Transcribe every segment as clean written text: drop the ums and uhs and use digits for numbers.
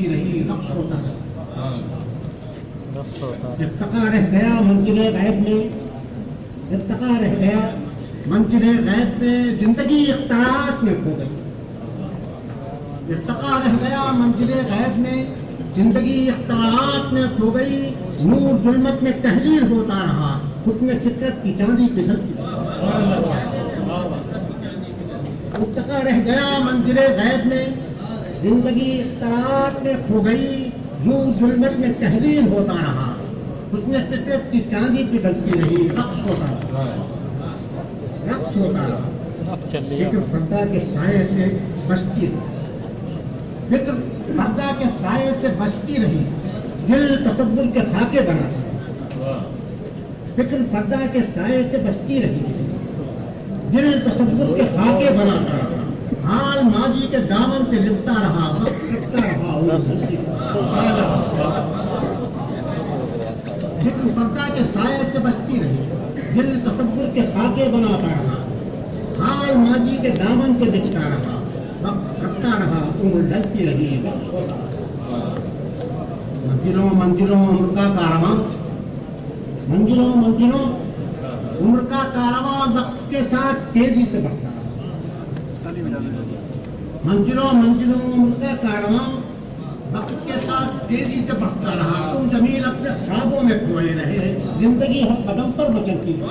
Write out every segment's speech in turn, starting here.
ڈھلتی رہی، رقص ہوتا رہا، ارتقا رہ گیا منزل غیب میں، ارتقا رہ گیا منزل غیب میں، زندگی اختیارات میں کھو گئی، ارتقا رہ گیا منزل غیب میں، زندگی اختیارات میں کھو گئی، نور ظلمت میں تحریر ہوتا رہا، حکم فطرت کی چاندی پگھلتی رہی، ارتقا رہ گیا منزل غیب میں، زندگی اختیارات میں کھو گئی، نور ظلمت میں تحریر ہوتا رہا، حکم فطرت کی چاندی پگھلتی رہی، رقص ہوتا رہا، رقص ہوتا رہا، فکر پردہ کے سائے سے بچتی رہی، فکر پردہ کے سائے سے بچتی رہی، دل تصور کے خاکے بنا رہا، فکر پردہ کے سائے سے بچتی رہی، دل تصور کے خاکے بناتا رہا، حال ماضی کے دامن سے لپٹا رہا، وقت لپٹا رہا، فکر پردہ کے سائے سے بچتی رہی، دل تصور کے خاکے بناتا رہا، حال ماضی کے دامن سے لپٹا رہا، وقت لپٹا رہا، عمر ڈھلتی رہی، وقت ہوتا رہا، منزلوں منزلوں عمر کا کارواں، منزلوں منزلوں عمر کا کارواں وقت کے ساتھ تیزی سے بڑھتا رہا، منزلوں منزلوں عمر کا کارواں وقت کے ساتھ تیزی سے بڑھتا رہا، تم زمین اپنے خوابوں میں کھوئے رہے، زندگی ہر قدم پر مچلتی رہی،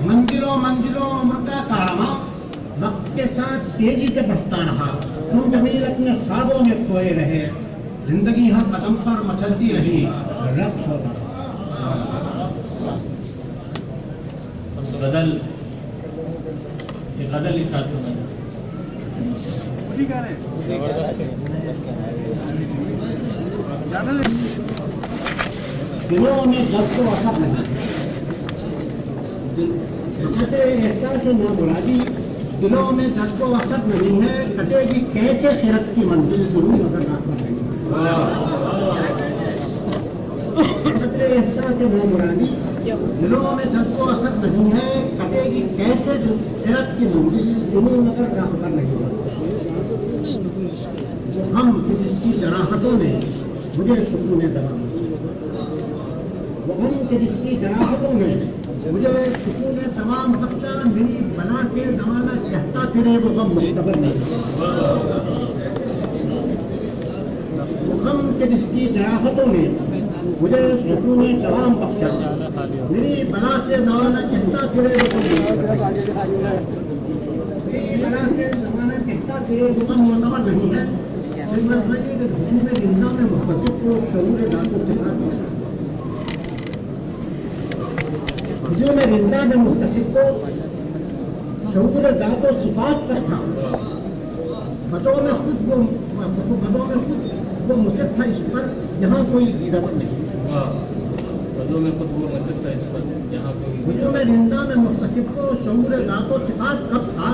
منزلوں منزلوں عمر کا کارواں وقت کے ساتھ تیزی سے بڑھتا رہا، تم زمین اپنے خوابوں میں کھوئے رہے، زندگی ہر قدم پر مچلتی رہی، رقص ہوتا رہا۔ غزل یہ غزل لکھا تھا میں نے، دلوں میں جذب و اثر نہیں، احساس نامرادی دلوں میں جذب و اثر نہیں ہے، کٹے گی کیسے خیرت کی منزل ضرور نظر آتا نہیں، احساس نامرادی دلوں میں جذب و اثر نہیں ہے، کٹے گی کیسے خیرت کی منزل ضرور نظر آتا نہیں، ہم جس کی جراحتوں نے مجھے سکون دوا، وہ ہم جس کی جراحتوں نے مجھے سکون تمام بخشا، میری بنا سے زمانہ کہتا پھرے وہ غم مستقبل نہیں، وہ ہم جس کی جراحتوں نے مجھے سکون تمام بخشا، میری بنا سے زمانہ کہتا پھرے وہ غم مستقبل، میری بنا سے زمانہ کہتا پھرے وہ غم مستقبل نہیں ہے، میں زندہ میں محبت کو شعور ذات و صفات جو میں زندہ میں مختصر کو شعور ذات و صفات کا تھا، بدوں میں خود وہ مصر تھا اس پر، یہاں کوئی دیدہ نہیں، بدوں میں خود وہ مصر تھا اس پر، یہاں کوئی جو میں زندہ میں مختصر کو شعور ذات و صفات کب تھا،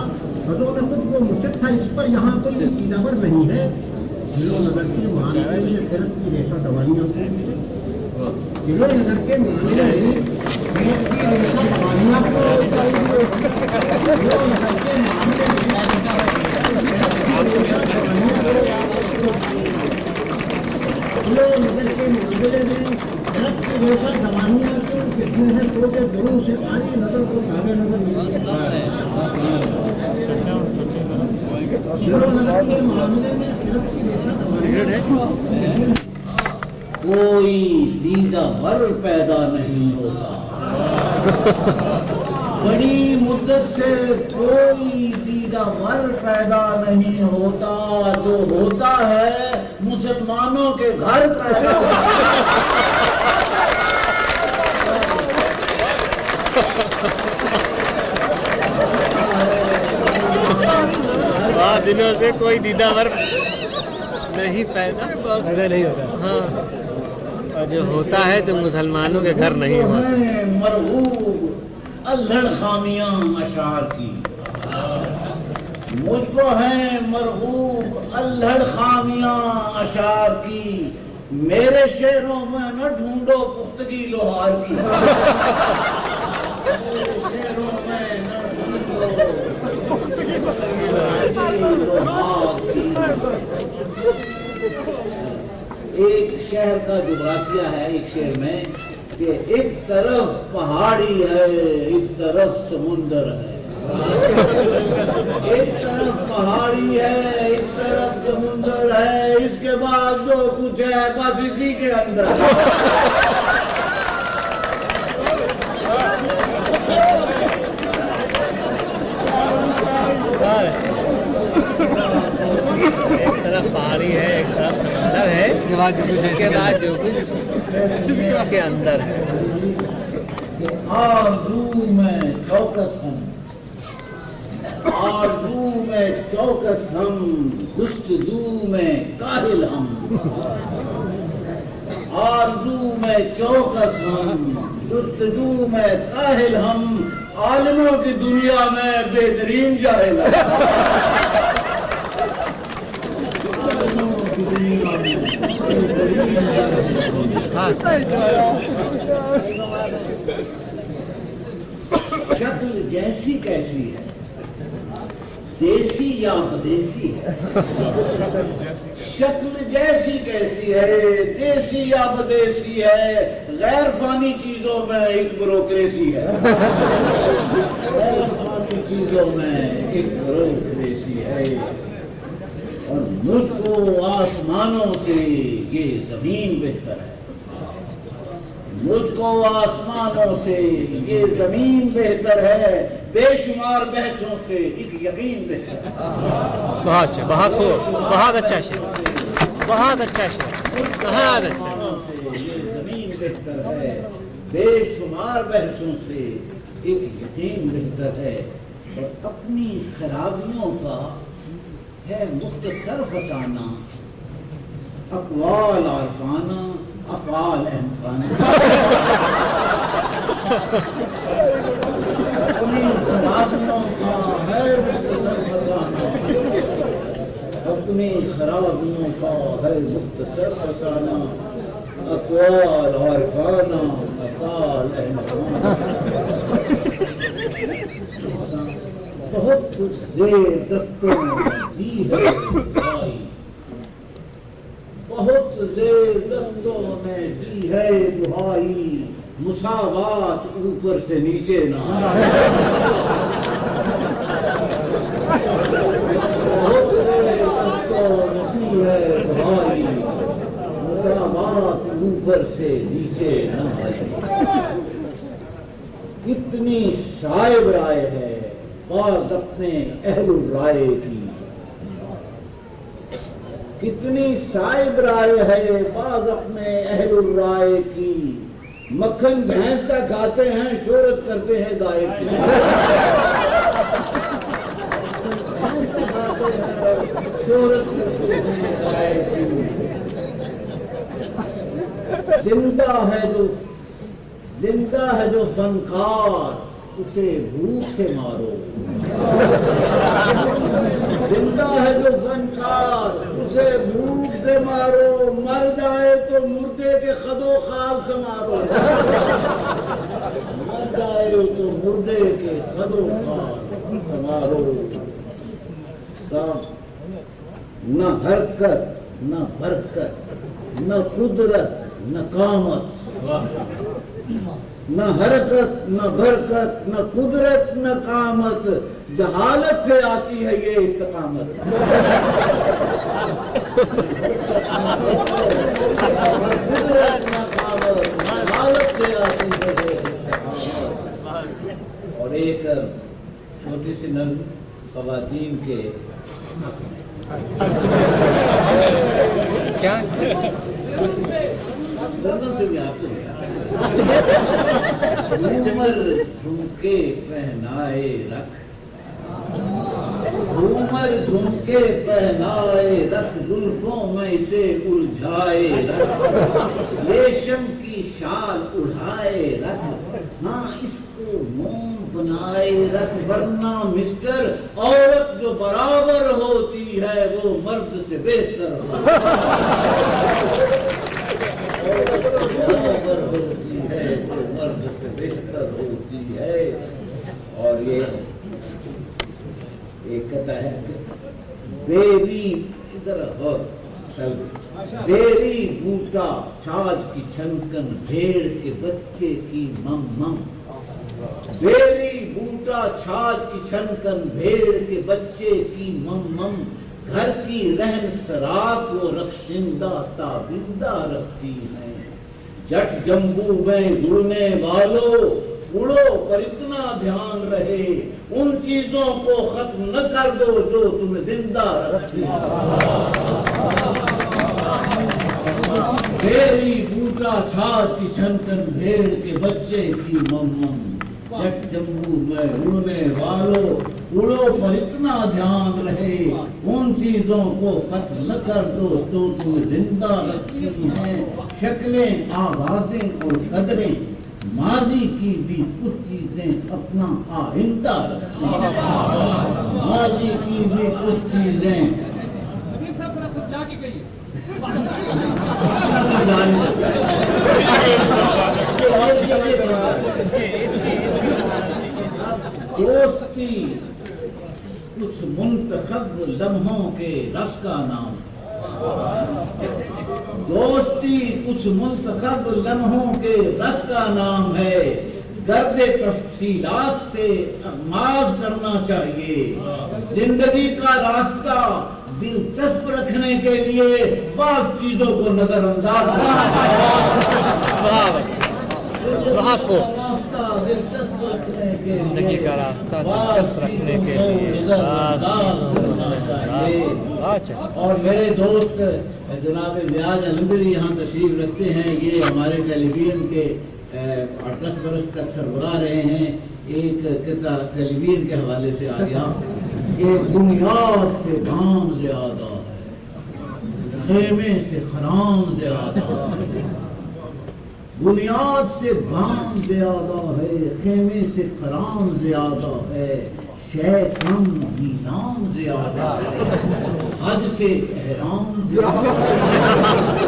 بدوں میں خود وہ مصر تھا اس پر، یہاں کوئی دیدہ نہیں ہے، دلوں نظر کے معاملے میں خیرت کی ریشہ دوائیاں، دلوں نظر کے معاملے میں خیرت کی ریشہ دوائیاں، دلوں نظر کے معاملے میں خیرت کی ریشہ دوائیاں کو کتنے ہیں سو کے دروں سے آئی نظر کو تابع نظر نہیں، دلوں نظر کے معاملے میں خیرت کی ریشہ دوائیاں، کوئی دیدہ ور پیدا نہیں ہوتا، بڑی مدت سے کوئی دیدہ ور پیدا نہیں ہوتا، جو ہوتا ہے مسلمانوں کے گھر پیدا ہوتا ہے۔ دنوں سے کوئی دیدہ ور نہیں پیدا نہیں ہوتا، ہاں، اور جو ہوتا ہے تو مسلمانوں کے گھر نہیں ہوتا۔ مرغوب الہڑ خامیاں اشعار کی، مجھ کو ہے مرغوب الہڑ خامیاں اشعار کی، میرے شعروں میں نہ ڈھونڈو پختگی لوہار کی، میرے شعروں میں نہ ڈھونڈو پختگی لوہار کی، ایک شہر کا جغرافیہ ہے ایک شہر میں کہ ایک طرف پہاڑی ہے ایک طرف سمندر ہے، ایک طرف پہاڑی ہے ایک طرف سمندر ہے، اس کے بعد جو کچھ ہے بس اسی کے اندر ایک طرف پہاڑی ہے ایک طرف سمندر ہے، اس کے بعد جو کچھ اس کے اندر ہے۔ آرزو میں چوکس ہم، آرزو میں چوکس ہم، جستجو میں کاہل ہم، آرزو میں چوکس ہم، جستجو میں کاہل ہم، عالموں کی دنیا میں بہترین جاہل ہم، عالموں کی دنیا میں بہترین جاہل ہم۔ شکل جیسی کیسی ہے، دیسی یا بدیسی ہے، شکل جیسی کیسی ہے، دیسی یا بدیسی ہے، غیر فانی چیزوں میں ایک بروکریسی ہے، غیر فانی چیزوں میں ایک بروکریسی ہے، اور مجھ کو آسمانوں سے یہ زمین بہتر ہے، مجھ کو آسمانوں سے یہ زمین بہتر ہے، بے شمار بحثوں سے ایک یقین بہتر ہے۔ بہت اچھا، بہت خوب، بہت اچھا شعر، بہت اچھا شعر، بہت اچھا۔ یہ زمین بہتر ہے، بے شمار بحثوں سے ایک یقین بہتر ہے، اور اپنی خرابیوں کا ہے مختصر فسانہ، اقوال عارفانہ افعال احمقانہ، اپنی خرابیوں کا ہے مختصر فسانہ، اپنی خرابیوں کا ہے مختصر فسانہ، اقوال عارفانہ افعال احمقانہ۔ بہت کچھ زیر دستوں دی ہے دعائی، بہت زیر دستوں نے دی ہے دہائی، مساوات اوپر سے نیچے نہ آئے، بہت زیر دستوں نے دی ہے دہائی، مساوات اوپر سے نیچے نہ آئے۔ کتنی شائب رائے ہے بعض اپنے اہل الرائے کی، کتنی شائب رائے ہے بعض اپنے اہل الرائے کی، مکھن بھینس کا کھاتے ہیں شہرت کرتے ہیں گائے کی، بھینس کا کھاتے ہیں شہرت کرتے ہیں گائے کی۔ زندہ ہے جو فنکار اسے بھوک سے مارو، زندہ ہے جو فنکار اسے بھوک سے مارو، مر جائے تو مردے کے خد و خال سے مارو، مر جائے تو مردے کے خد و خال سے مارو۔ نہ حرکت نہ برکت نہ قدرت نہ قامت، نہ حرکت نہ برکت نہ قدرت نہ قامت، جہالت سے آتی ہے یہ استقامت۔ قدرت نہ قامت، جہالت سے آتی ہے یہ استقامت۔ اور ایک چھوٹی سی نظم خواتین کے کیا سے بھی آپ کو عمر جھمکے پہنائے رکھ، عمر جھمکے پہنائے رکھ، زلفوں میں اسے الجھائے رکھ، ریشم کی شال اڑھائے رکھ، ہاں اس کو موم بنائے رکھ، ورنہ مسٹر عورت جو برابر ہوتی ہے وہ مرد سے بہتر برابر ہوتی ہے وہ مرد سے بہتر ہوتی ہے۔ اور یہ ایک کہتا ہے بیوی ذرا غور بیری بوٹا چھاج کی چھنکن بھیڑ کے بچے کی مم مم بیری بوٹا چھاج کی چھنکن بھیڑ کے بچے کی مم مم گھر کی رہن سرا کو رخشندہ تابندہ رکھتی ہیں جٹ جمبو میں اڑنے والوں اڑو پر اتنا دھیان رہے ان چیزوں کو ختم نہ کر دو جو تمہیں زندہ رکھتی ہیں بیری بوٹا چھاج کی چھنکن بھیڑ کے بچے کی مم مم جٹ جمبو میں اڑنے والوں اڑو پر اتنا دھیان رہے ان چیزوں کو ختم نہ کر دو جو تمہیں زندہ رکھتی ہیں شکلیں آوازیں اور قدریں ماضی کی بھی کچھ چیزیں اپنا آئندہ رکھتی ہیں ماضی کی بھی کچھ چیزیں دوستی کچھ منتخب لمحوں کے رس کا نام دوستی کچھ منتخب لمحوں کے رس کا نام ہے گرد تفصیلات سے آغاز کرنا چاہیے زندگی کا راستہ دلچسپ رکھنے کے لیے بعض چیزوں کو نظر انداز کرنا زندگی کا راستہ دلچسپ رکھنے کے لیے اور میرے دوست جناب ریاض الحمدلی یہاں تشریف رکھتے ہیں یہ ہمارے ٹیلی ویژن کے 10 برس تک سربراہ رہے ہیں ایک ٹیلی ویژن کے حوالے سے آ گیا کہ بنیاد سے دام زیادہ ہے خیمے سے خرام زیادہ ہے بنیاد سے دام زیادہ ہے خیمے سے خرام زیادہ ہے شے کم نیلام زیادہ ہے حج سے احرام زیادہ ہے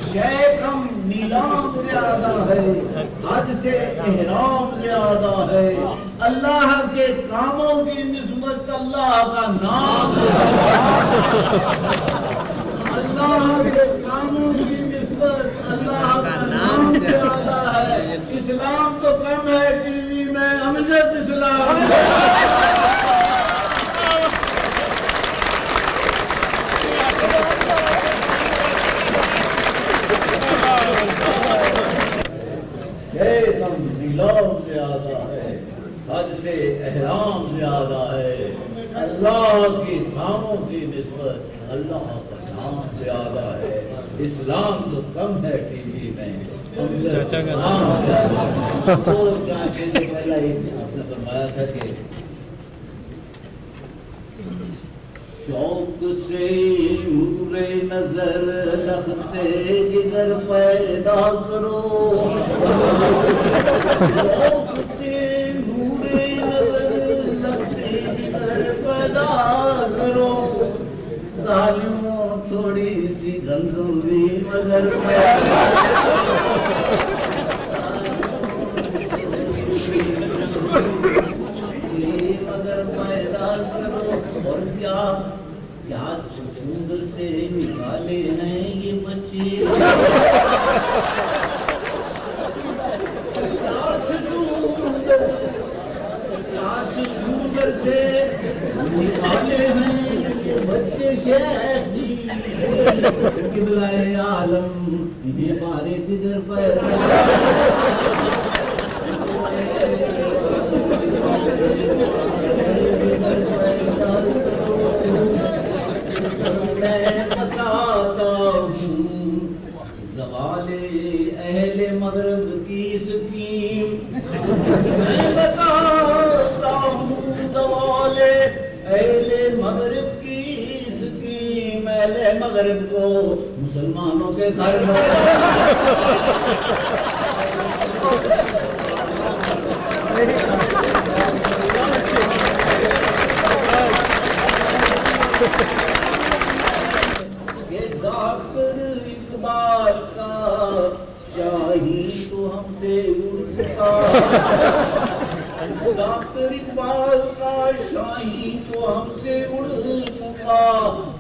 شے کم نیلام زیادہ ہے حج سے احرام زیادہ ہے اللہ کے کاموں کی نسبت اللہ کا نام اللہ کے کاموں کی نسبت اللہ کا نام زیادہ ہے اسلام تو کم ہے ٹی وی میں امجد اسلام نیلام زیادہ ہے حج سے احرام زیادہ ہے اللہ کے کاموں کی نسبت اللہ کا نام زیادہ ہے اسلام تو کم ہے ٹی وی میں چاچا کا نام چاچے نے پہلا ایک آپ نے فرمایا تھا کہ شوق سے نور نظر لختے جگر پیدا کرو شوق سے نور نظر لختے جگر پیدا کرو ظالموں تھوڑی سی گندم بھی مگر پیدا کرو اور کیا چھچوندر سے نکالے ہیں یہ بچے چھچوندر سے نکالے ہیں یہ بچے شیخ جی قبلہ عالم انہیں پارے دیگر پیدا میں بتاتا ہوں زوال اہل مغرب کی سکیم میں بتاتا ہوں زوال اہل مغرب کی سکیم اہل مغرب کو مسلمانوں کے گھر میں ڈاکٹر اقبال کا شاہی تو ہم سے اڑ چکا ڈاکٹر اقبال کا شاہی تو ہم سے اڑ چکا